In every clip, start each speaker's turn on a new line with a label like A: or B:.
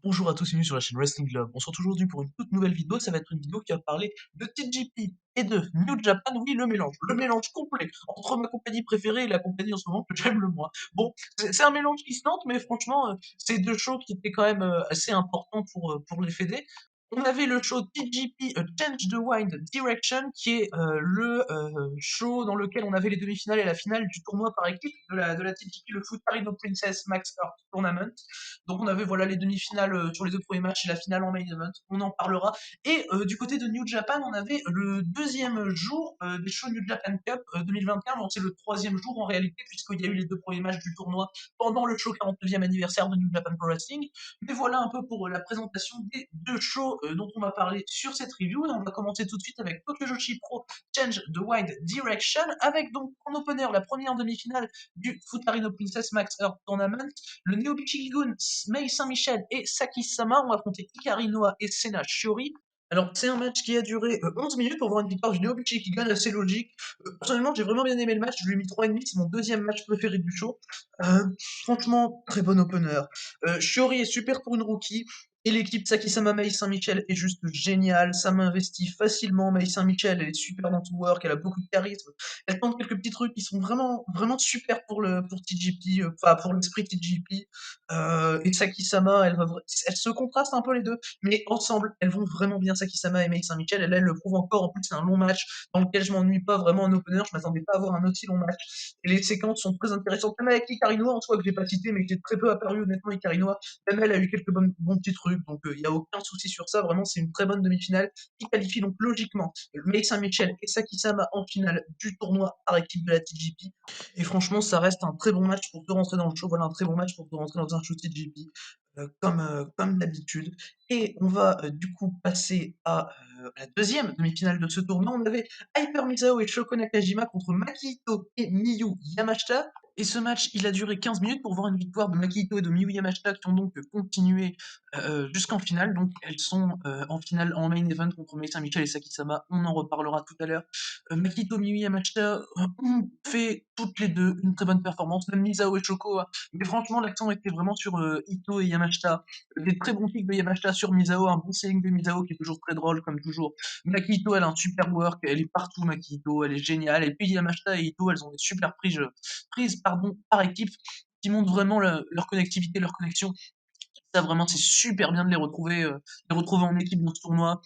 A: Bonjour à tous et bienvenue sur la chaîne Wrestling Globe. On se retrouve aujourd'hui pour une toute nouvelle vidéo. Ça va être une vidéo qui va parler de TJP et de New Japan. Oui, le mélange complet entre ma compagnie préférée et la compagnie en ce moment que j'aime le moins. Bon, c'est un mélange qui se tente, mais franchement, c'est deux shows qui étaient quand même assez importants pour les fédés. On avait le show TJP Change the Wind Direction, qui est le show dans lequel on avait les demi-finales et la finale du tournoi par équipe de la TJP, le Foot Arena Princess Max Earth Tournament. Donc on avait voilà les demi-finales sur les deux premiers matchs et la finale en main event, on en parlera. Et du côté de New Japan, on avait le deuxième jour des shows New Japan Cup 2021, donc c'est le troisième jour en réalité, puisqu'il y a eu les deux premiers matchs du tournoi pendant le show 49e anniversaire de New Japan Pro Wrestling. Mais voilà un peu pour la présentation des deux shows dont on va parler sur cette review, et on va commencer tout de suite avec Tokyo Joshi Pro Change the Wind Direction, avec donc en opener la première demi-finale du Futarino Princess Max Earth Tournament. Le Neobichi-gun, Mei Saint-Michel et Saki Sama ont affronté Hikari Noa et Sena Shiori. Alors, c'est un match qui a duré 11 minutes pour voir une victoire du Neobichi-Gun assez logique. Personnellement, j'ai vraiment bien aimé le match, je lui ai mis 3,5, c'est mon deuxième match préféré du show. Euh, Franchement, très bon opener. Shiori est super pour une rookie. Et l'équipe Saki-sama Mei Saint-Michel est juste géniale, ça m'investit facilement. Mei Saint-Michel, elle est super dans son work, elle a beaucoup de charisme. Elle tente quelques petits trucs qui sont vraiment, vraiment super pour TJP, enfin pour l'esprit TJP. Et Saki-sama, elle se contraste un peu les deux, mais ensemble, elles vont vraiment bien. Saki-sama et Mei Saint-Michel, et là, elle le prouve encore. En plus, c'est un long match dans lequel je m'ennuie pas vraiment en opener. Je m'attendais pas à avoir un aussi long match. Et les séquences sont très intéressantes. Même avec Hikari Noa, en soi, que j'ai pas cité, mais qui est très peu apparu, honnêtement, Hikari Noa. Même elle a eu quelques bons petits trucs, donc il n'y a aucun souci sur ça. Vraiment, c'est une très bonne demi-finale qui qualifie donc logiquement Mei Saint-Michel et Saki-sama en finale du tournoi par équipe de la TJP. Et franchement, ça reste un très bon match pour te rentrer dans le show. Voilà, un très bon match pour te rentrer dans un show TJP, comme d'habitude. Et on va du coup passer à la deuxième demi-finale de ce tournoi. On avait Hyper Misao et Shoko Nakajima contre Makito et Miyu Yamashita. Et ce match, il a duré 15 minutes pour voir une victoire de Makito et de Miyu Yamashita, qui ont donc continué jusqu'en finale. Donc elles sont en finale en main event contre Mei Saint-Michel et Saki-sama. On en reparlera tout à l'heure. Makito, Miyu Yamashita ont fait toutes les deux une très bonne performance. Même Misao et Shoko, hein. Mais franchement, l'accent était vraiment sur Ito et Yamashita. Des très bons kicks de Yamashita sur Misao, un bon selling de Misao qui est toujours très drôle, comme toujours. Makito, elle a un super work, elle est partout, Makito, elle est géniale. Et puis Yamashita et Ito, elles ont des super prises par équipe qui montrent vraiment leur connectivité, leur connexion. Ça vraiment, c'est super bien de les retrouver en équipe dans ce tournoi.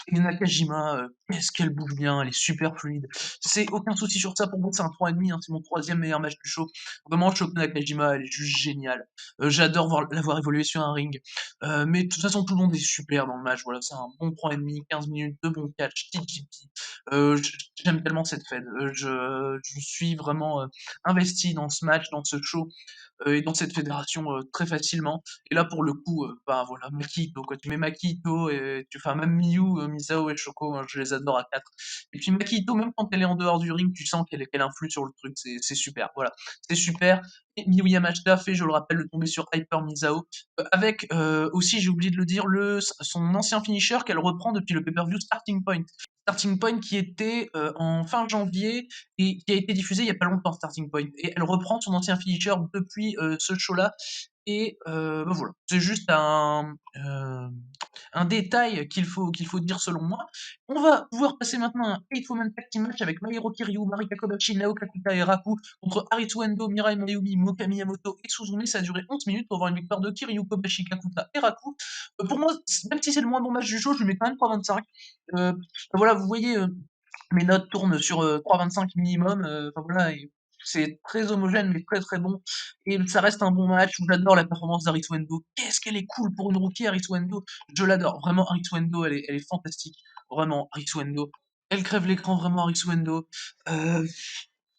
A: Et Nakajima, qu'est-ce qu'elle bouge bien, elle est super fluide. C'est aucun souci sur ça, pour moi c'est un 3,5, hein, c'est mon troisième meilleur match du show. Vraiment, Shoko Nakajima, elle est juste géniale. J'adore la voir évoluer sur un ring. Mais de toute façon, tout le monde est super dans le match. Voilà, c'est un bon 3,5, 15 minutes, de bons catch, TGP. J'aime tellement cette fed. Je suis vraiment investi dans ce match, dans ce show et dans cette fédération très facilement. Et là, pour le coup, bah voilà, Makito, quoi. Tu mets Makito et tu fais même Miyu, Misao et Shoko, hein, je les adore à quatre. Et puis Makito, même quand elle est en dehors du ring, tu sens qu'elle influe sur le truc, c'est super, voilà. C'est super. Et Miyu Yamashita fait, je le rappelle, de tomber sur Hyper Misao, avec aussi, j'ai oublié de le dire, son ancien finisher qu'elle reprend depuis le pay-per-view Starting Point. Starting Point qui était en fin janvier et qui a été diffusé il y a pas longtemps, Starting Point. Et elle reprend son ancien finisher depuis ce show-là. Et bah voilà, c'est juste un détail qu'il faut dire selon moi. On va pouvoir passer maintenant à un 8-woman tag team match avec Mairo Kiryu, Marika Kobashi, Naoka Kuta et Raku contre Haritsu Endo, Mirai Mayumi, Moka Miyamoto et Suzume. Ça a duré 11 minutes pour avoir une victoire de Kiryu, Kobashi, Kakuta et Raku. Pour moi, même si c'est le moins bon match du show, je lui mets quand même 3,25. Voilà, vous voyez, mes notes tournent sur 3,25 minimum. Enfin voilà, c'est très homogène, mais très très bon. Et ça reste un bon match. J'adore la performance d'Aritsu Endo. Qu'est-ce qu'elle est cool pour une rookie, Aritsu Endo. Je l'adore. Vraiment, Aritsu Endo, elle est fantastique. Vraiment, Aritsu Endo. Elle crève l'écran, vraiment, Aritsu Endo. Euh,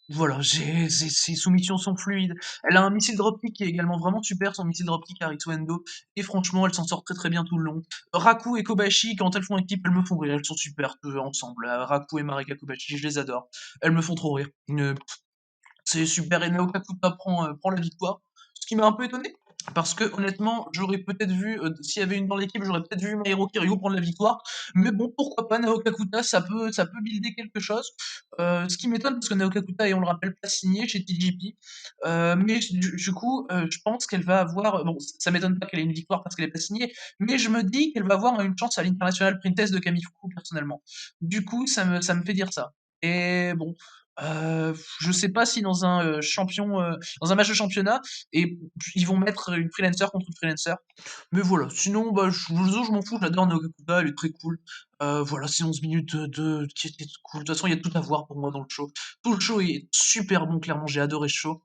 A: voilà, ses soumissions sont fluides. Elle a un missile dropkick qui est également vraiment super, son missile dropkick à Endo. Et franchement, elle s'en sort très très bien tout le long. Raku et Kobashi, quand elles font équipe, elles me font rire. Elles sont super ensemble. Raku et Marika Kobashi, je les adore. Elles me font trop rire. C'est super. Et Naoka Kuta prend la victoire. Ce qui m'a un peu étonné. Parce que honnêtement, j'aurais peut-être vu, s'il y avait une dans l'équipe, j'aurais peut-être vu Mairo Kiryu prendre la victoire. Mais bon, pourquoi pas Naoka Kuta, ça peut builder quelque chose. Ce qui m'étonne parce que Naoka Kuta est, on le rappelle, pas signé chez TGP. Mais du coup, je pense qu'elle va avoir, bon, ça m'étonne pas qu'elle ait une victoire parce qu'elle est pas signée, mais je me dis qu'elle va avoir une chance à l'International Princess de Kamifuku personnellement. Du coup, ça me fait dire ça. Et bon, je sais pas si dans un dans un match de championnat, et ils vont mettre une freelancer contre une freelancer. Mais voilà, sinon, bah, je m'en fous, j'adore Naokakuta, elle est très cool. Voilà, c'est 11 minutes qui étaient cool. De toute façon, il y a tout à voir pour moi dans le show. Tout le show est super bon, clairement, j'ai adoré ce show.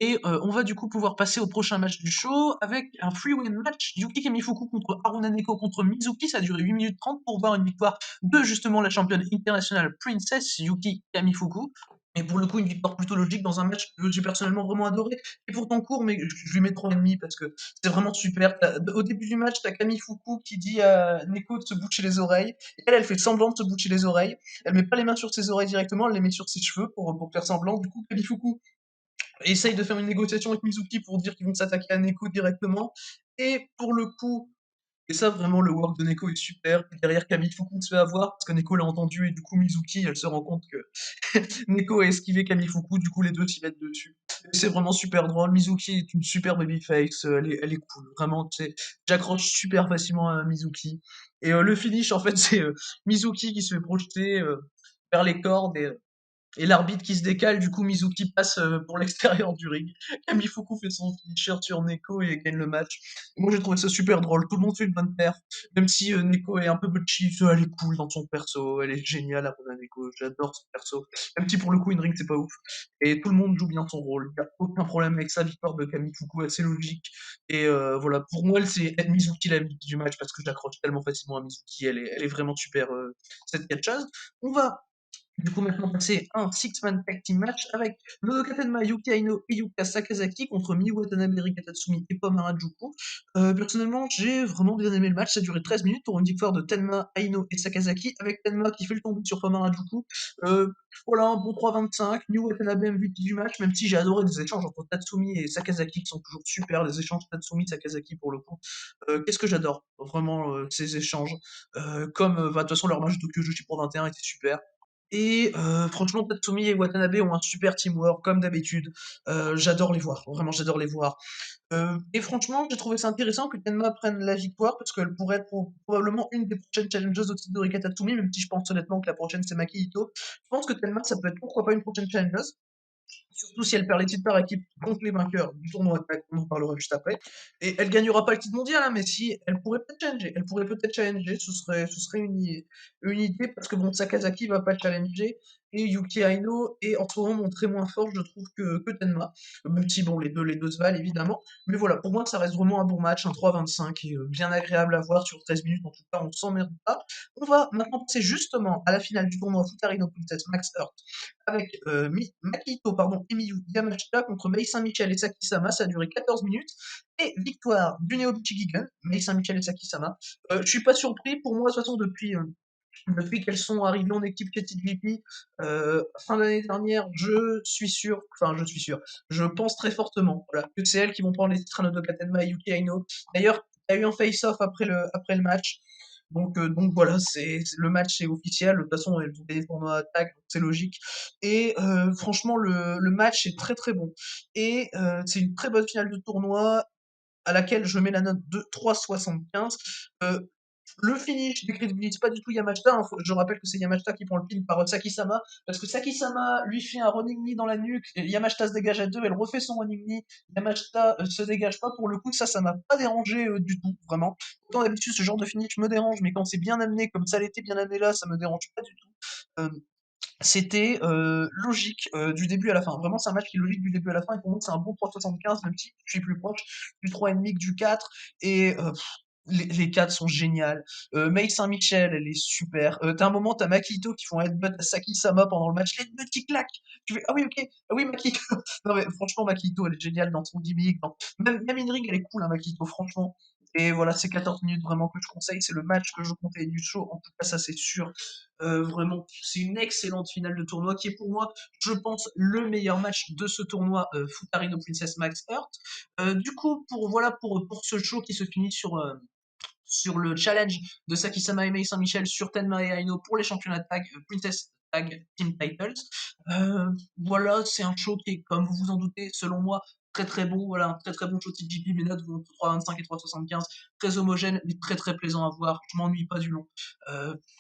A: Et on va du coup pouvoir passer au prochain match du show avec un free-win match. Yuki Kamifuku contre Haruna Neko contre Mizuki. Ça a duré 8 minutes 30 pour voir une victoire de justement la championne internationale Princess Yuki Kamifuku. Et pour le coup, une victoire plutôt logique dans un match que j'ai personnellement vraiment adoré. Et pourtant court, mais je lui mets 3,5 parce que c'est vraiment super. Au début du match, t'as Camille Foucault qui dit à Neko de se boucher les oreilles. Et elle fait semblant de se boucher les oreilles. Elle met pas les mains sur ses oreilles directement, elle les met sur ses cheveux pour faire semblant. Du coup, Camille Foucault essaye de faire une négociation avec Mizuki pour dire qu'ils vont s'attaquer à Neko directement. Et pour le coup, et ça, vraiment, le work de Neko est super. Et derrière, Camille Foucault se fait avoir parce que Neko l'a entendu et du coup, Mizuki, elle se rend compte que Neko a esquivé Camille Foucault, du coup, les deux s'y mettent dessus. Et c'est vraiment super drôle. Mizuki est une super babyface, elle est cool. Vraiment, tu sais, j'accroche super facilement à Mizuki. Et le finish, en fait, c'est Mizuki qui se fait projeter vers les cordes et l'arbitre qui se décale, du coup Mizuki passe pour l'extérieur du ring. Kamifuku fait son finisher sur Neko et gagne le match. Et moi j'ai trouvé ça super drôle, tout le monde fait une bonne perf, même si Neko est un peu butchy, elle est cool dans son perso, elle est géniale à Neko, j'adore son perso. Même si pour le coup une ring c'est pas ouf. Et tout le monde joue bien son rôle, il n'y a aucun problème avec sa victoire de Kamifuku, c'est logique. Et voilà, pour moi c'est Mizuki la MVP du match parce que je l'accroche tellement facilement à Mizuki, elle est vraiment super cette catcheuse. On va du coup, maintenant, passer un six-man tag team match avec Nodoka Tenma, Yuki Aino et Yuka Sakazaki contre Miyu Watanabe, Rika Tatsumi et Pom Harajuku. Personnellement, j'ai vraiment bien aimé le match. Ça a duré 13 minutes pour une victoire de Tenma, Aino et Sakazaki avec Tenma qui fait le tomber sur Pom Harajuku. Euh, voilà, un bon 3,25. Miyu Watanabe MVP du match, même si j'ai adoré les échanges entre Tatsumi et Sakazaki qui sont toujours super. Les échanges Tatsumi-Sakazaki pour le coup. Qu'est-ce que j'adore vraiment ces échanges. Comme, bah, de toute façon, leur match de Tokyo Joshi Pro 21 était super. Et franchement, Tatsumi et Watanabe ont un super teamwork, comme d'habitude. J'adore les voir, vraiment j'adore les voir. Et franchement, j'ai trouvé ça intéressant que Tenma prenne la victoire, parce qu'elle pourrait être probablement une des prochaines challengers au titre de Rika Tatsumi, même si je pense honnêtement que la prochaine c'est Maki Ito. Je pense que Tenma, ça peut être pourquoi pas une prochaine challengeuse. Surtout si elle perd les titres par équipe contre les vainqueurs du tournoi Attack, on en parlera juste après. Et elle gagnera pas le titre mondial, hein, mais si elle pourrait peut-être challenger, ce serait une idée parce que bon, Sakazaki va pas challenger et Yuki Aino est en ce moment montré moins fort, je trouve, que Tenma. Même si bon, les deux se valent évidemment, mais voilà, pour moi ça reste vraiment un bon match, un 3-25 et bien agréable à voir sur 13 minutes, en tout cas on s'emmerde pas. On va maintenant passer justement à la finale du tournoi Futarino Princess Max Earth avec Makito pardon, et Miyu Yamashita contre Mei Saint-Michel et Saki-sama, ça a duré 14 minutes, et victoire du Neobichi Gigan, Mei Saint-Michel et Saki-sama. Je suis pas surpris, pour moi, de toute façon, depuis qu'elles sont arrivées en équipe chez TGP, fin d'année dernière, je pense très fortement voilà, que c'est elles qui vont prendre les titres à Nodoka Tenma et Yuki Aino. D'ailleurs, il y a eu un face-off après le match. Donc voilà, le match est officiel. De toute façon, elles ont gagné le tournoi à tag, donc c'est logique. Et franchement, le match est très très bon. Et c'est une très bonne finale de tournoi à laquelle je mets la note de 3,75. Euh, le finish décrédibilise pas du tout Yamashita, hein. Je rappelle que c'est Yamashita qui prend le pin par Saki-sama, parce que Saki-sama lui fait un running knee dans la nuque, et Yamashita se dégage à deux, elle refait son running knee, Yamashita se dégage pas pour le coup, ça m'a pas dérangé du tout, vraiment. Autant d'habitude ce genre de finish me dérange, mais quand c'est bien amené, comme ça l'était bien amené là, ça me dérange pas du tout. Euh, C'était logique du début à la fin. Vraiment, c'est un match qui est logique du début à la fin. Et pour moi, c'est un bon 3,75, même si je suis plus proche du 3,5 que du 4. Et les 4 sont géniales. Mei Saint-Michel, elle est super. T'as un moment, t'as Makito qui font headbutt à Saki-sama pendant le match. L'headbutt qui claque. Tu fais, ah oui, ok. Ah oui, Makito. Non, mais franchement, Makito, elle est géniale dans son gimmick. Même in ring, elle est cool, hein, Makito, franchement. Et voilà, c'est 14 minutes vraiment que je conseille. C'est le match que je conseille du show. En tout cas, ça c'est sûr. Vraiment, c'est une excellente finale de tournoi qui est pour moi, je pense, le meilleur match de ce tournoi Futarino Princess Max Earth. Du coup, pour ce show qui se finit sur le challenge de Sakisama Mei Saint-Michel sur Tenma et Aino pour les championnats de tag Princess Tag Team Titles. Euh, voilà, c'est un show qui est, comme vous vous en doutez, selon moi, très très bon. Voilà, un très très bon show TGP. Mes notes vont entre 3,25 et 3,75. Très homogène, mais très très plaisant à voir. Je m'ennuie pas du long.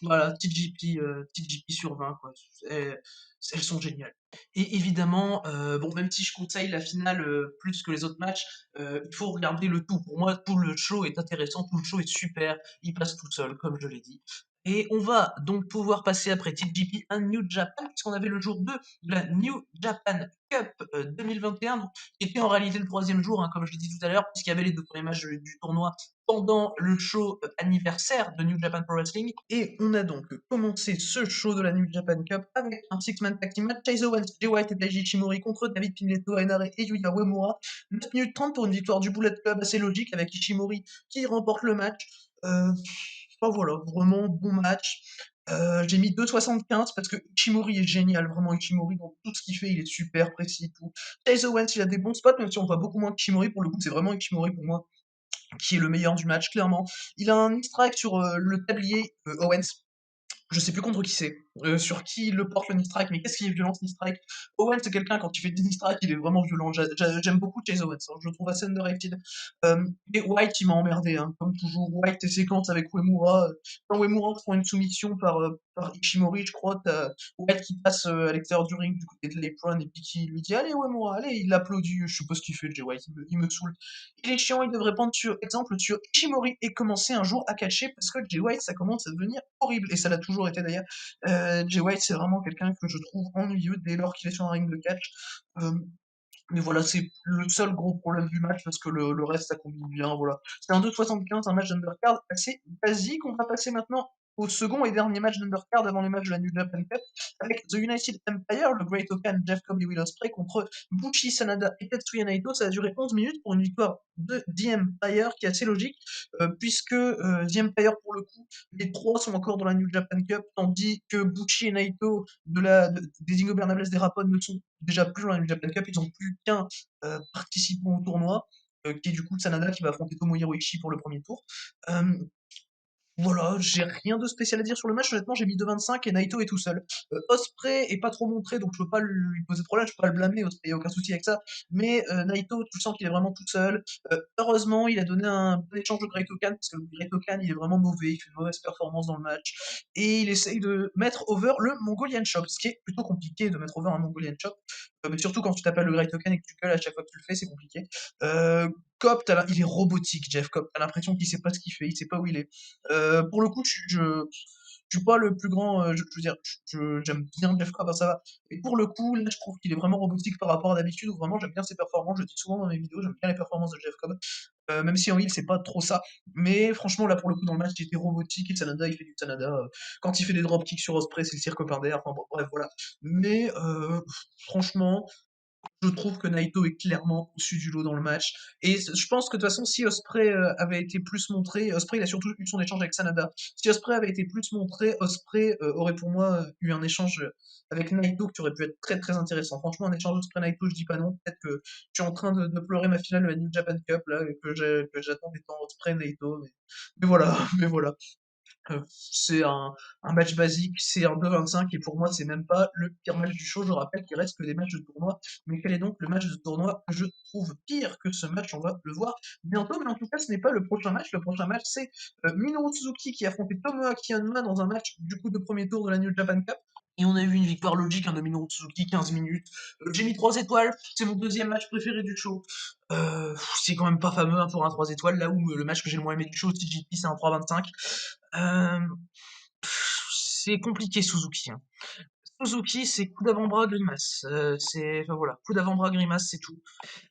A: Voilà, TGP sur 20, quoi. Elles sont géniales. Et évidemment, bon, même si je conseille la finale plus que les autres matchs, il faut regarder le tout. Pour moi, tout le show est intéressant, tout le show est super, il passe tout seul, comme je l'ai dit. Et on va donc pouvoir passer après TGP à New Japan, puisqu'on avait le jour 2 de la New Japan Cup 2021, donc, qui était en réalité le troisième jour, hein, comme je l'ai dit tout à l'heure, puisqu'il y avait les deux premiers matchs du tournoi pendant le show anniversaire de New Japan Pro Wrestling. Et on a donc commencé ce show de la New Japan Cup avec un six-man tag team match, Chase Owens, Jay White et Taiji Ishimori contre David Finlayson, Henare et Yuya Uemura. 9 minutes 30 pour une victoire du Bullet Club assez logique avec Ishimori qui remporte le match. Enfin voilà, vraiment bon match. J'ai mis 2,75 parce que Ishimori est génial, vraiment Ishimori dans tout ce qu'il fait, il est super précis et tout. Chase Owens, il a des bons spots, même si on voit beaucoup moins qu'Ishimori, pour le coup, c'est vraiment Ishimori pour moi qui est le meilleur du match, clairement. Il a un strike sur le tablier Owens, je sais plus contre qui c'est, sur qui il le porte le knee strike, mais qu'est-ce qu'il est violent ce knee strike. Owen, c'est quelqu'un, quand il fait des knee strike, il est vraiment violent. J'aime beaucoup Chase Owens, hein, je le trouve assez underrated. Et White, il m'a emmerdé, hein, comme toujours. White et séquence avec Uemura. Quand Uemura prend une soumission par Ishimori, je crois, t'as White qui passe à l'extérieur du ring du côté de l'apron et puis qui lui dit allez Uemura, allez, il l'applaudit. Je sais pas ce qu'il fait, Jay White, il me saoule. Il est chiant, il devrait prendre exemple sur Ishimori et commencer un jour à catcher parce que Jay White, ça commence à devenir horrible. Et ça l'a toujours été d'ailleurs. Jay White, c'est vraiment quelqu'un que je trouve ennuyeux dès lors qu'il est sur un ring de catch. Euh, mais voilà, c'est le seul gros problème du match parce que le reste, ça combine bien. Voilà. C'est un 2,75, un match d'undercard assez basique. On va passer maintenant au second et dernier match d'undercard avant le match de la New Japan Cup avec The United Empire, le Great Okan, Jeff Cobb et Will Ospreay contre Bushi, Sanada et Tetsuya Naito. Ça a duré 11 minutes pour une victoire de The Empire qui est assez logique puisque The Empire, pour le coup, les trois sont encore dans la New Japan Cup tandis que Bushi et Naito des Ingo Bernablas des Rapon ne sont déjà plus dans la New Japan Cup, ils n'ont plus qu'un participant au tournoi, qui est du coup Sanada qui va affronter Tomohiro Ishii pour le premier tour. Euh, voilà, j'ai rien de spécial à dire sur le match. Honnêtement, j'ai mis 2,25 et Naito est tout seul. Osprey est pas trop montré, donc je peux pas lui poser de problème, je peux pas le blâmer. Osprey, y a aucun souci avec ça. Mais Naito, tu sens qu'il est vraiment tout seul. Heureusement, il a donné un bon échange de Great Okan, parce que le Great Okan, il est vraiment mauvais, il fait une mauvaise performance dans le match. Et il essaye de mettre over le Mongolian Chop, ce qui est plutôt compliqué de mettre over un Mongolian Chop. Mais surtout quand tu t'appelles le Great Okan et que tu gueules à chaque fois que tu le fais, c'est compliqué. Euh, Cobb, il est robotique, Jeff Cobb. T'as l'impression qu'il sait pas ce qu'il fait, il sait pas où il est. Pour le coup, je suis pas le plus grand. Je veux dire, j'aime bien Jeff Cobb, hein, ça va. Et pour le coup, là, je trouve qu'il est vraiment robotique par rapport à d'habitude, où vraiment j'aime bien ses performances. Je le dis souvent dans mes vidéos, j'aime bien les performances de Jeff Cobb. Même si en heal, c'est pas trop ça. Mais franchement, là, pour le coup, dans le match, il était robotique et Sanada, il fait du Sanada. Quand il fait des dropkicks sur Osprey, c'est le cirque plein d'air. Enfin bon, bref, voilà. Mais franchement, je trouve que Naito est clairement au-dessus du lot dans le match. Et je pense que de toute façon, si Osprey avait été plus montré, Osprey il a surtout eu son échange avec Sanada. Si Osprey avait été plus montré, Osprey aurait pour moi eu un échange avec Naito qui aurait pu être très très intéressant. Franchement, un échange Osprey-Naito, je dis pas non. Peut-être que je suis en train de pleurer ma finale de la New Japan Cup là, et que j'attends des temps Osprey-Naito. Mais voilà, mais voilà. C'est un match basique, c'est un 2,25 et pour moi c'est même pas le pire match du show. Je rappelle qu'il reste que des matchs de tournoi. Mais quel est donc le match de tournoi que je trouve pire que ce match? On va le voir bientôt, mais en tout cas ce n'est pas le prochain match. Le prochain match c'est Minoru Suzuki qui affrontait Tomoaki Honma dans un match du coup de premier tour de la New Japan Cup. Et on a eu une victoire logique hein, de Minoru Suzuki, 15 minutes. J'ai mis 3 étoiles, c'est mon deuxième match préféré du show. C'est quand même pas fameux hein, pour un 3 étoiles, là où le match que j'ai le moins aimé du show, TGP, c'est un 3,25. Euh, c'est compliqué Suzuki, hein. Suzuki, c'est coup d'avant-bras, grimace. Enfin voilà, coup d'avant-bras, grimace, c'est tout.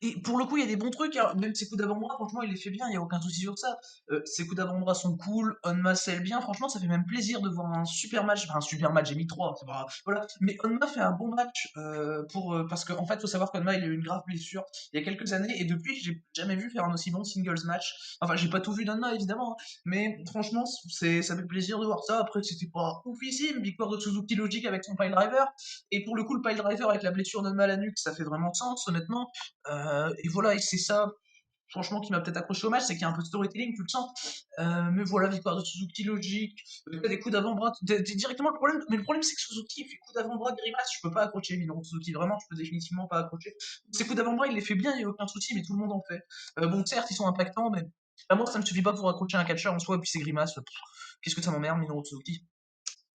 A: Et pour le coup, il y a des bons trucs, hein. Même ses coups d'avant-bras, franchement, il les fait bien, il n'y a aucun souci sur ça. Ses coups d'avant-bras sont cool, Honma scelle bien, franchement, ça fait même plaisir de voir un super match. Enfin, un super match, j'ai mis 3, c'est pas. Voilà. Mais Honma fait un bon match parce qu'en fait, faut savoir qu'Honma, il a eu une grave blessure il y a quelques années, et depuis, j'ai jamais vu faire un aussi bon singles match. Enfin, j'ai pas tout vu d'Honma, évidemment, hein, mais franchement, ça fait plaisir de voir ça. Après, c'était pas oufissime, victoire de Suzuki Logic avec son pile driver, et pour le coup, le pile driver avec la blessure d'Honma à la nuque, ça fait vraiment sens, honnêtement. Et voilà, et c'est ça, franchement, qui m'a peut-être accroché au match, c'est qu'il y a un peu de storytelling, tu le sens. Mais voilà, victoire de Suzuki logique, des coups d'avant-bras, directement le problème. Mais le problème, c'est que Suzuki fait coup d'avant-bras, grimace, je peux pas accrocher, Minoru Suzuki, vraiment, je peux définitivement pas accrocher. Ses coups d'avant-bras, il les fait bien, il n'y a aucun souci, mais tout le monde en fait. Bon, certes, ils sont impactants, mais moi, ça me suffit pas pour accrocher un catcheur en soi, et puis ses grimaces, qu'est-ce que ça m'emmerde, Minoru Suzuki.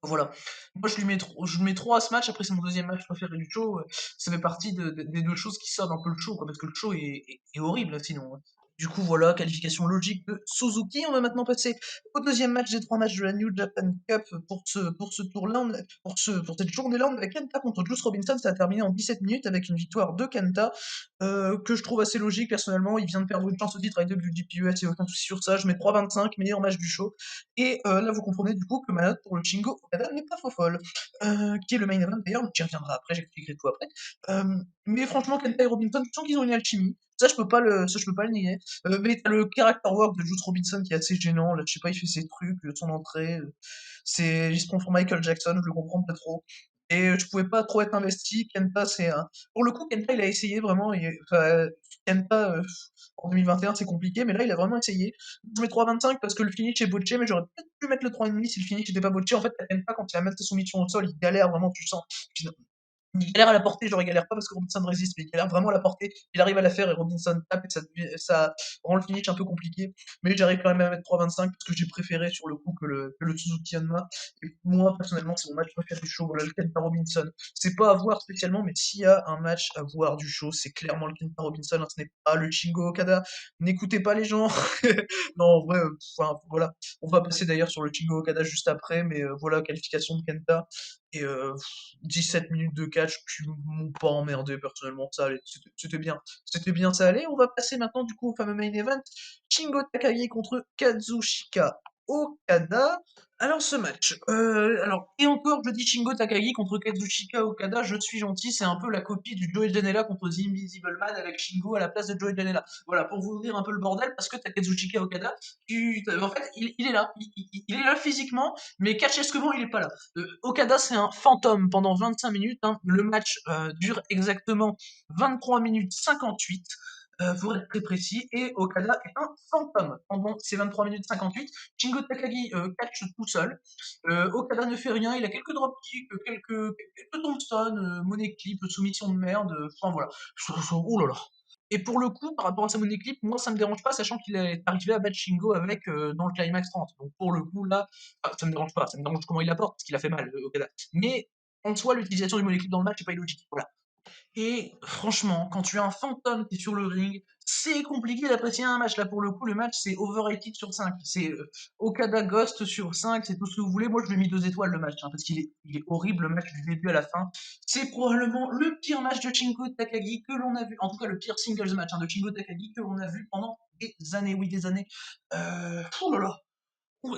A: Voilà. Moi, je lui mets 3 à ce match. Après, c'est mon deuxième match préféré du show. Ça fait partie des deux choses qui sortent un peu le show, quoi, parce que le show est horrible, sinon, hein. Du coup, voilà, qualification logique de Suzuki. On va maintenant passer au deuxième match des 3 matchs de la New Japan Cup pour ce tour-là, pour cette journée-là. On avait Kenta contre Juice Robinson. Ça a terminé en 17 minutes avec une victoire de Kenta, que je trouve assez logique personnellement. Il vient de perdre une chance au titre avec WGPUS, il n'y a aucun souci sur ça. Je mets 3,25, meilleur match du show. Et là, vous comprenez du coup que ma note pour le Shingo Okada n'est pas faux folle. Qui est le main event d'ailleurs, mais j'y reviendrai après, j'expliquerai tout après. Mais franchement, Kenta et Robinson, je sens qu'ils ont une alchimie. Ça, je peux pas le nier. Mais t'as le character work de Juice Robinson qui est assez gênant. Là, je sais pas, il fait ses trucs, son entrée. Il se prend pour Michael Jackson, je le comprends pas trop. Et je pouvais pas trop être investi. Kenta, c'est un. Pour le coup, Kenta, il a essayé vraiment. Enfin, Kenta, en 2021, c'est compliqué, mais là, il a vraiment essayé. Je mets 3,25 parce que le finish est botché, mais j'aurais peut-être pu mettre le 3,5 si le finish n'était pas botché. En fait, Kenta, quand il va mettre sa soumission au sol, il galère vraiment, tu sens. Il galère à la porter, genre il galère pas parce que Robinson résiste, mais il galère vraiment à la porter. Il arrive à la faire et Robinson tape et ça rend le finish un peu compliqué. Mais j'arrive quand même à mettre 3,25 parce que j'ai préféré sur le coup que le Suzuki Hanma. Et moi, personnellement, c'est mon match préféré du show. Voilà, le Kenta Robinson. C'est pas à voir spécialement, mais s'il y a un match à voir du show, c'est clairement le Kenta Robinson, hein, ce n'est pas le Shingo Okada. N'écoutez pas les gens. Non, en vrai, enfin, voilà. On va passer d'ailleurs sur le Shingo Okada juste après, mais voilà, qualification de Kenta. Et 17 minutes de catch qui m'ont pas emmerdé personnellement, ça allait, c'était bien. C'était bien, ça allait. On va passer maintenant du coup au fameux main event. Shingo Takagi contre Kazushika Okada. Alors ce match, et encore je dis Shingo Takagi contre Kazushika Okada, je suis gentil, c'est un peu la copie du Joey Janela contre The Invisible Man avec Shingo à la place de Joey Janela. Voilà, pour vous dire un peu le bordel, parce que t'as Kazuchika Okada, en fait, il est là, il est là physiquement, mais catchesquement, il est pas là. Okada, c'est un fantôme pendant 25 minutes, hein. Le match dure exactement 23 minutes 58, pour être très précis, et Okada est un fantôme pendant ces 23 minutes 58. Shingo Takagi catch tout seul. Okada ne fait rien, il a quelques dropkicks, quelques tombstones, money clip, soumission de merde, enfin voilà. Oh là là. Et pour le coup, par rapport à sa money clip, moi ça me dérange pas, sachant qu'il est arrivé à battre Shingo avec dans le climax 30. Donc pour le coup, là, ça me dérange pas, ça me dérange comment il apporte, parce qu'il a fait mal, Okada. Mais en soi, l'utilisation du money clip dans le match n'est pas illogique. Voilà. Et franchement, quand tu as un fantôme qui est sur le ring, c'est compliqué d'apprécier un match. Là, pour le coup, le match, c'est overrated sur 5. C'est Okada Ghost sur 5, c'est tout ce que vous voulez. Moi, je lui ai mis 2 étoiles le match, hein, parce qu'il est horrible le match du début à la fin. C'est probablement le pire match de Shingo Takagi que l'on a vu, en tout cas le pire singles match, hein, de Shingo Takagi que l'on a vu pendant des années, oui, des années. Oh là là.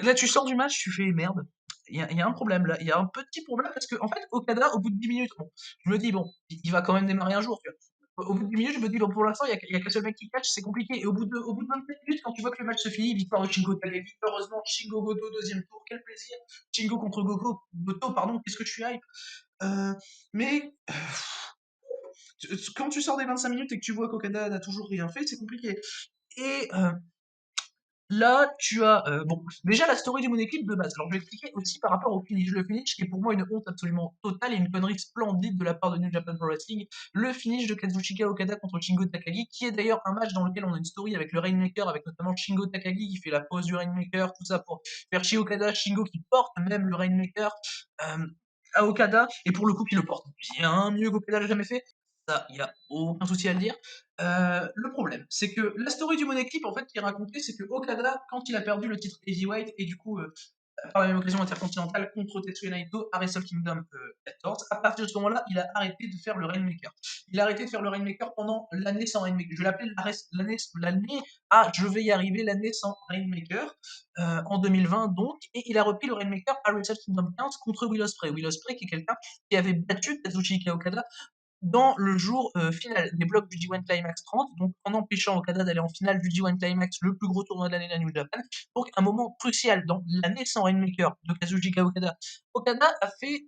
A: Là, tu sors du match, tu fais merde. Il y a un problème là, il y a un petit problème parce que en fait, Okada, au bout de 10 minutes, bon, je me dis, bon, il va quand même démarrer un jour, tu vois. Au bout de 10 minutes, je me dis, bon, pour l'instant, il y a qu'un seul mec qui catch, c'est compliqué. Et au bout de 27 minutes, quand tu vois que le match se finit, victoire de Shingo Takagi, heureusement, Shingo Goto, deuxième tour, quel plaisir. Shingo contre Goto, pardon, qu'est-ce que je suis hype. Mais quand tu sors des 25 minutes et que tu vois qu'Okada n'a toujours rien fait, c'est compliqué. Et là, tu as bon, déjà la story du Money Clip de base. Alors je vais expliquer aussi par rapport au finish. Le finish qui est pour moi une honte absolument totale et une connerie splendide de la part de New Japan Pro Wrestling. Le finish de Kazuchika Okada contre Shingo Takagi, qui est d'ailleurs un match dans lequel on a une story avec le Rainmaker, avec notamment Shingo Takagi qui fait la pose du Rainmaker, tout ça pour faire chier Okada, Shingo qui porte même le Rainmaker à Okada, et pour le coup qui le porte bien mieux qu'Okada l'a jamais fait. Ça, il n'y a aucun souci à le dire. Le problème, c'est que la story du Money Clip, en fait, qui est racontée, c'est que Okada, quand il a perdu le titre Heavyweight, et du coup, par la même occasion intercontinentale contre Tetsuya Naito à Wrestle Kingdom 14. À partir de ce moment-là, il a arrêté de faire le Rainmaker. Il a arrêté de faire le Rainmaker pendant l'année sans Rainmaker. Je l'appelle je vais y arriver, l'année sans Rainmaker, en 2020 donc, et il a repris le Rainmaker à Wrestle Kingdom 15 contre Will Ospreay. Will Ospreay qui est quelqu'un qui avait battu Kazuchika Okada dans le jour final des blocs du G1 Climax 30, donc en empêchant Okada d'aller en finale du G1 Climax, le plus gros tournoi de l'année de la New Japan. Donc un moment crucial dans l'année sans Rainmaker de Kazuchika Okada. Okada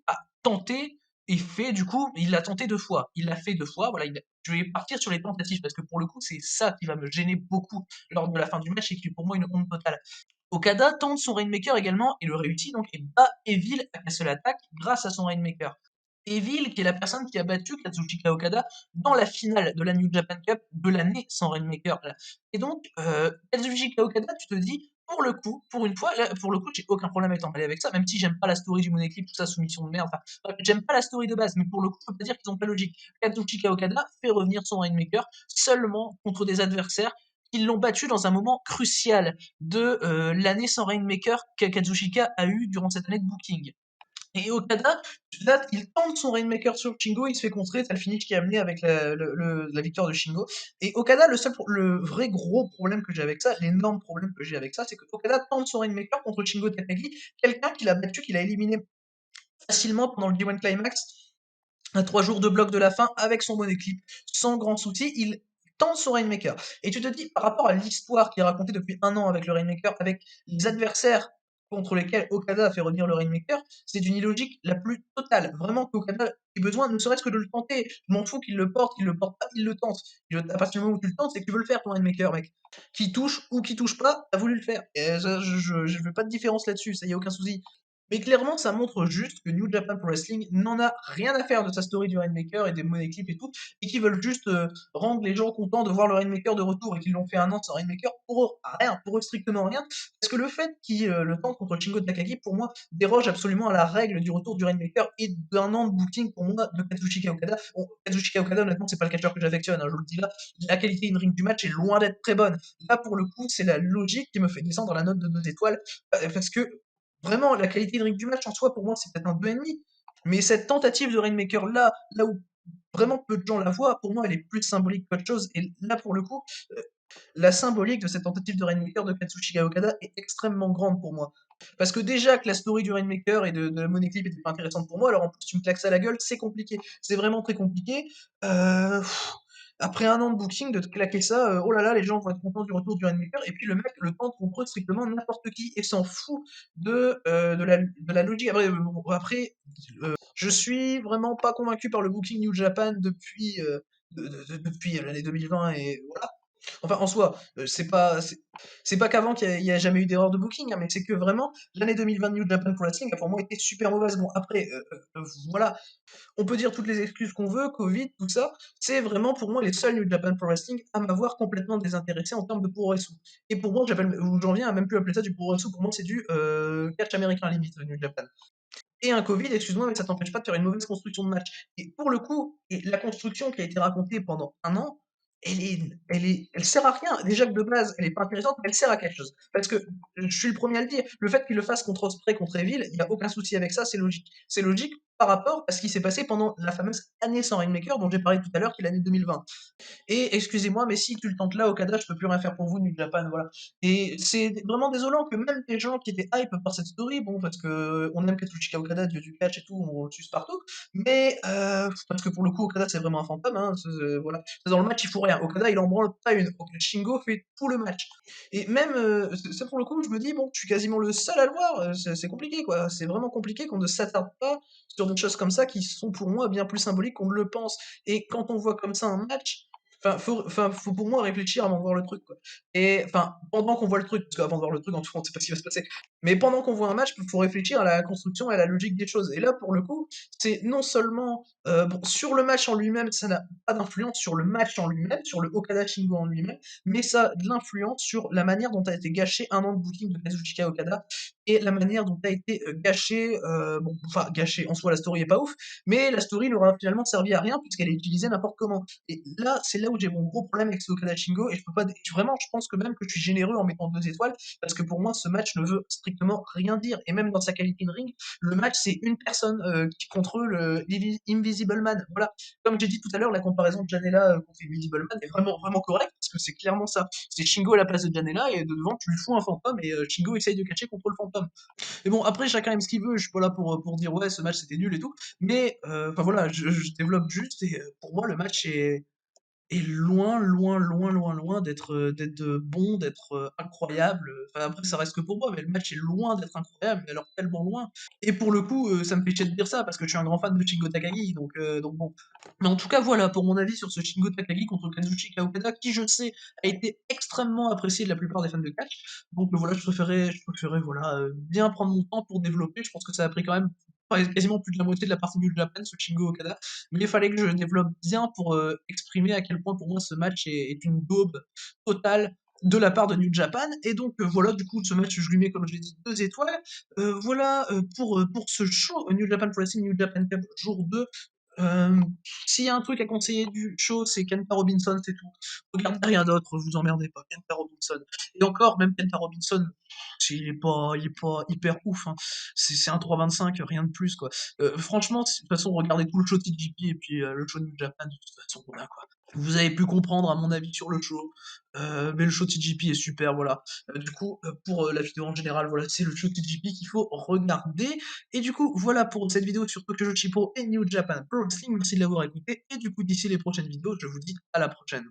A: a tenté et fait du coup, il l'a tenté 2 fois. Il l'a fait 2 fois. Voilà, je vais partir sur les tentatives parce que pour le coup, c'est ça qui va me gêner beaucoup lors de la fin du match et qui est pour moi une honte totale. Okada tente son Rainmaker également et le réussit donc et bat Evil à Castle Attack grâce à son Rainmaker. Evil, qui est la personne qui a battu Kazuchika Okada dans la finale de la New Japan Cup de l'année sans Rainmaker. Et donc, Kazuchika Okada, tu te dis, pour le coup, pour une fois, là, pour le coup, j'ai aucun problème à être emballé avec ça, même si j'aime pas la story du Money Clip, tout ça, soumission de merde. Enfin, j'aime pas la story de base, mais pour le coup, je peux pas dire qu'ils ont pas logique. Kazuchika Okada fait revenir son Rainmaker seulement contre des adversaires qui l'ont battu dans un moment crucial de l'année sans Rainmaker que Kazuchika a eu durant cette année de booking. Et Okada, là, il tente son Rainmaker sur Shingo, il se fait contrer, c'est le finish qui est amené avec la victoire de Shingo. Et Okada, le vrai gros problème que j'ai avec ça, l'énorme problème que j'ai avec ça, c'est que Okada tente son Rainmaker contre Shingo Takagi, quelqu'un qu'il a battu, qu'il a éliminé facilement pendant le G1 Climax, à 3 jours de bloc de la fin, avec son bon équipe, sans grand souci, il tente son Rainmaker. Et tu te dis, par rapport à l'histoire qui est racontée depuis un an avec le Rainmaker, avec les adversaires contre lesquels Okada a fait revenir le Rainmaker, c'est d'une illogique la plus totale. Vraiment qu'Okada ait besoin, ne serait-ce que de le tenter. Je m'en fous qu'il le porte, qu'il le porte pas, il le tente. À partir du moment où tu le tentes, c'est que tu veux le faire, ton Rainmaker, mec. Qui touche ou qui touche pas, t'as voulu le faire. Et ça, je veux pas de différence là-dessus, ça y a aucun souci. Mais clairement, ça montre juste que New Japan Pro Wrestling n'en a rien à faire de sa story du Rainmaker et des Money Clips et tout, et qui veulent juste rendre les gens contents de voir le Rainmaker de retour et qu'ils l'ont fait un an sans Rainmaker pour eux, rien, pour eux strictement rien. Parce que le fait qu'ils le tentent contre Shingo Takagi, pour moi, déroge absolument à la règle du retour du Rainmaker et d'un an de booking pour moi de Kazuchika Okada. Bon, Kazuchika Okada, honnêtement, c'est pas le catcheur que j'affectionne, hein, je vous le dis là. La qualité in-ring du match est loin d'être très bonne. Là, pour le coup, c'est la logique qui me fait descendre la note de 2 étoiles, parce que vraiment, la qualité de du match en soi, pour moi, c'est peut-être un 2,5. Mais cette tentative de Rainmaker là où vraiment peu de gens la voient, pour moi, elle est plus symbolique qu'autre chose. Et là, pour le coup, la symbolique de cette tentative de Rainmaker de Katsushika Okada est extrêmement grande pour moi. Parce que déjà que la story du Rainmaker et de la Money Clip était pas intéressante pour moi, alors en plus tu me claques ça à la gueule, c'est compliqué. C'est vraiment très compliqué. Euh, Après un an de booking, de te claquer ça, oh là là, les gens vont être contents du retour du Rainmaker, et puis le mec le tente contre strictement n'importe qui et s'en fout de la logique. Après, je suis vraiment pas convaincu par le booking New Japan depuis l'année 2020 et voilà. Enfin, en soi, c'est pas qu'avant qu'il y a jamais eu d'erreur de booking, hein, mais c'est que vraiment, l'année 2020 de New Japan Pro Wrestling a pour moi été super mauvaise. Bon, après, voilà, on peut dire toutes les excuses qu'on veut, Covid, tout ça, c'est vraiment pour moi les seuls New Japan Pro Wrestling à m'avoir complètement désintéressé en termes de pro wrestling. Et pour moi, j'en viens à même plus appeler ça du pro wrestling, pour moi c'est du catch américain limite, New Japan. Et un Covid, excuse-moi, mais ça t'empêche pas de faire une mauvaise construction de match. Et pour le coup, la construction qui a été racontée pendant un an, elle sert à rien. Déjà que de base, elle est pas intéressante, mais elle sert à quelque chose. Parce que, je suis le premier à le dire, le fait qu'il le fasse contre Osprey, contre Evil, il n'y a aucun souci avec ça, c'est logique. C'est logique par rapport à ce qui s'est passé pendant la fameuse année sans Rainmaker dont j'ai parlé tout à l'heure, qui est l'année 2020. Et excusez-moi, mais si tu le tentes là, Okada, je peux plus rien faire pour vous, New Japan, voilà. Et c'est vraiment désolant que même des gens qui étaient hype par cette story, bon, parce que on aime Katsushika Okada, dieu du catch et tout, on le suce partout, mais parce que pour le coup, Okada c'est vraiment un fantôme, hein, voilà. Dans le match, il faut rien. Okada, il en branle pas une. Shingo fait tout le match. Et même, ça pour le coup, je me dis, bon, je suis quasiment le seul à le voir, c'est compliqué, quoi. C'est vraiment compliqué qu'on ne s'attarde pas sur des choses comme ça qui sont pour moi bien plus symboliques qu'on ne le pense. Et quand on voit comme ça un match, faut pour moi réfléchir avant de voir le truc, quoi. Et enfin, pendant qu'on voit le truc, parce qu'avant de voir le truc, en tout cas, on sait pas ce qui va se passer. Mais pendant qu'on voit un match, il faut réfléchir à la construction et à la logique des choses. Et là, pour le coup, c'est non seulement bon, sur le match en lui-même, ça n'a pas d'influence sur le match en lui-même, sur le Okada Shingo en lui-même, mais ça a de l'influence sur la manière dont a été gâché un an de booking de Kazuchika Okada. et la manière dont a été, gâchée, bon, enfin gâchée, en soi la story est pas ouf, mais la story leur a finalement servi à rien puisqu'elle est utilisée n'importe comment. Et là, c'est là où j'ai mon gros problème avec ce Okada Shingo et je peux pas vraiment, je pense que même que je suis généreux en mettant 2 étoiles parce que pour moi, ce match ne veut strictement rien dire et même dans sa qualité in ring, le match, c'est une personne, qui contre le Invisible Man. Voilà. Comme j'ai dit tout à l'heure, la comparaison de Janela, contre Invisible Man est vraiment, vraiment correcte parce que c'est clairement ça. C'est Shingo à la place de Janela et devant, tu lui fous un fantôme et Shingo essaye de catcher contre le fantôme. Mais bon, après, chacun aime ce qu'il veut. Je suis pas là pour dire ouais, ce match c'était nul et tout. Mais enfin voilà, je développe juste et pour moi, le match est loin, loin, loin, loin, loin d'être bon, d'être incroyable. Enfin, après, ça reste que pour moi, mais le match est loin d'être incroyable, mais alors tellement loin. Et pour le coup, ça me fait chier de dire ça parce que je suis un grand fan de Shingo Takagi, donc bon. Mais en tout cas, voilà pour mon avis sur ce Shingo Takagi contre Kazuchika Okada, qui je sais a été extrêmement apprécié de la plupart des fans de catch. Donc voilà, je préférais voilà, bien prendre mon temps pour développer. Je pense que ça a pris quand même quasiment plus de la moitié de la partie New Japan, ce Shingo Okada. Mais il fallait que je développe bien pour exprimer à quel point pour moi ce match est une daube totale de la part de New Japan. Et donc voilà, du coup, ce match, je lui mets, comme je l'ai dit, 2 étoiles. Voilà pour ce show New Japan Pro Wrestling, New Japan Cup jour 2. Euh, S'il y a un truc à conseiller du show, c'est Kenta Robinson, c'est tout. Regardez rien d'autre, vous emmerdez pas. Kenta Robinson. Et encore, même Kenta Robinson, il est pas hyper ouf, hein. C'est un 3,25, rien de plus, quoi. Franchement, de toute façon, regardez tout le show TGP et puis le show New Japan, de toute façon, voilà, quoi. Vous avez pu comprendre, à mon avis, sur le show. Mais le show TGP est super, voilà. Du coup, pour la vidéo en général, voilà, c'est le show TGP qu'il faut regarder. Et du coup, voilà pour cette vidéo sur Tokyo Joshi Pro et New Japan Pro Wrestling. Merci de l'avoir écouté. Et du coup, d'ici les prochaines vidéos, je vous dis à la prochaine.